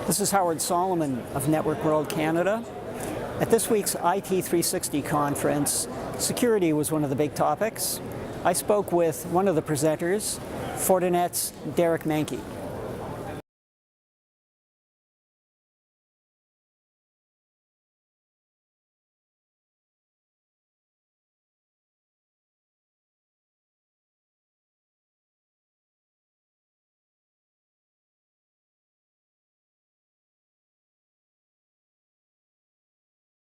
This is Howard Solomon of Network World Canada. At this week's IT360 conference, security was one of the big topics. I spoke with one of the presenters, Fortinet's Manky.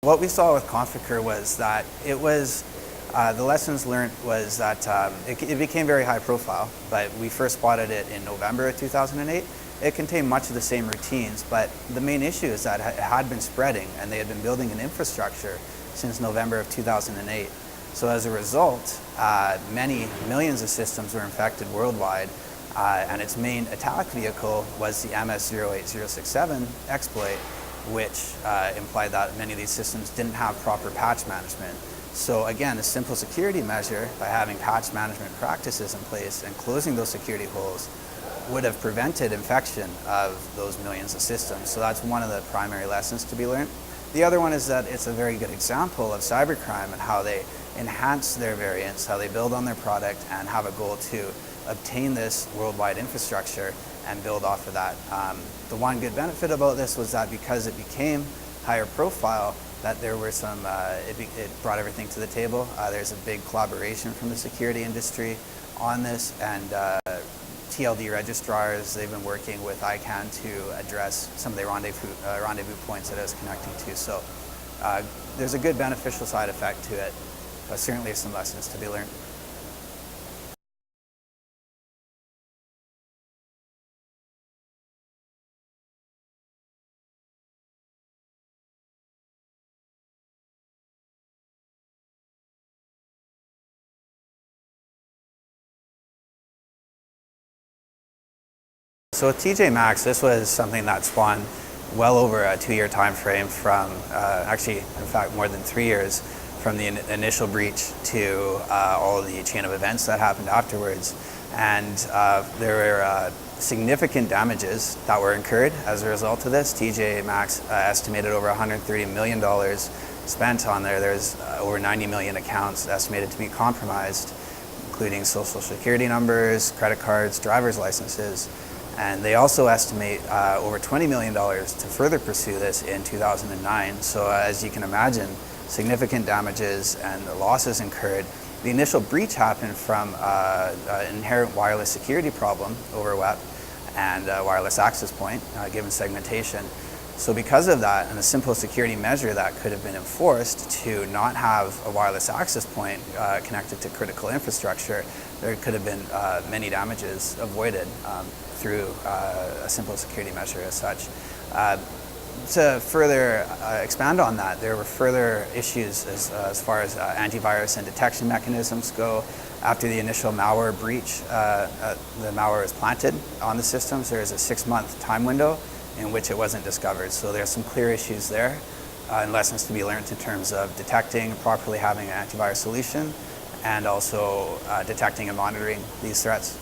What we saw with Conficker was that the lessons learned was that it became very high profile, but we first spotted it in November of 2008. It contained much of the same routines, but the main issue is that it had been spreading and they had been building an infrastructure since November of 2008. So as a result, many millions of systems were infected worldwide, and its main attack vehicle was the MS-08067 exploit, which implied that many of these systems didn't have proper patch management. So again, a simple security measure by having patch management practices in place and closing those security holes would have prevented infection of those millions of systems. So that's one of the primary lessons to be learned. The other one is that it's a very good example of cybercrime and how they enhance their variants, how they build on their product and have a goal to obtain this worldwide infrastructure and build off of that. The one good benefit about this was that because it became higher profile, that there were some, it brought everything to the table. There's a big collaboration from the security industry on this, and TLD registrars, they've been working with ICANN to address some of the rendezvous points that I was connecting to. So there's a good beneficial side effect to it, but certainly some lessons to be learned. So with TJ Maxx, this was something that spawned well over a 2-year time frame from, actually, in fact, more than 3 years from the initial breach to all the chain of events that happened afterwards. And there were significant damages that were incurred as a result of this. TJ Maxx estimated over $130 million spent on there. There's over 90 million accounts estimated to be compromised, including social security numbers, credit cards, driver's licenses. And they also estimate over $20 million to further pursue this in 2009. So as you can imagine, significant damages and the losses incurred. The initial breach happened from an inherent wireless security problem over web and wireless access point given segmentation. So because of that, and a simple security measure that could have been enforced to not have a wireless access point connected to critical infrastructure, there could have been many damages avoided through a simple security measure as such. To further expand on that, there were further issues as far as antivirus and detection mechanisms go. After the initial malware breach, the malware was planted on the systems. There is a 6-month time window in which it wasn't discovered. So there's some clear issues there and lessons to be learned in terms of detecting, properly having an antivirus solution, and also detecting and monitoring these threats.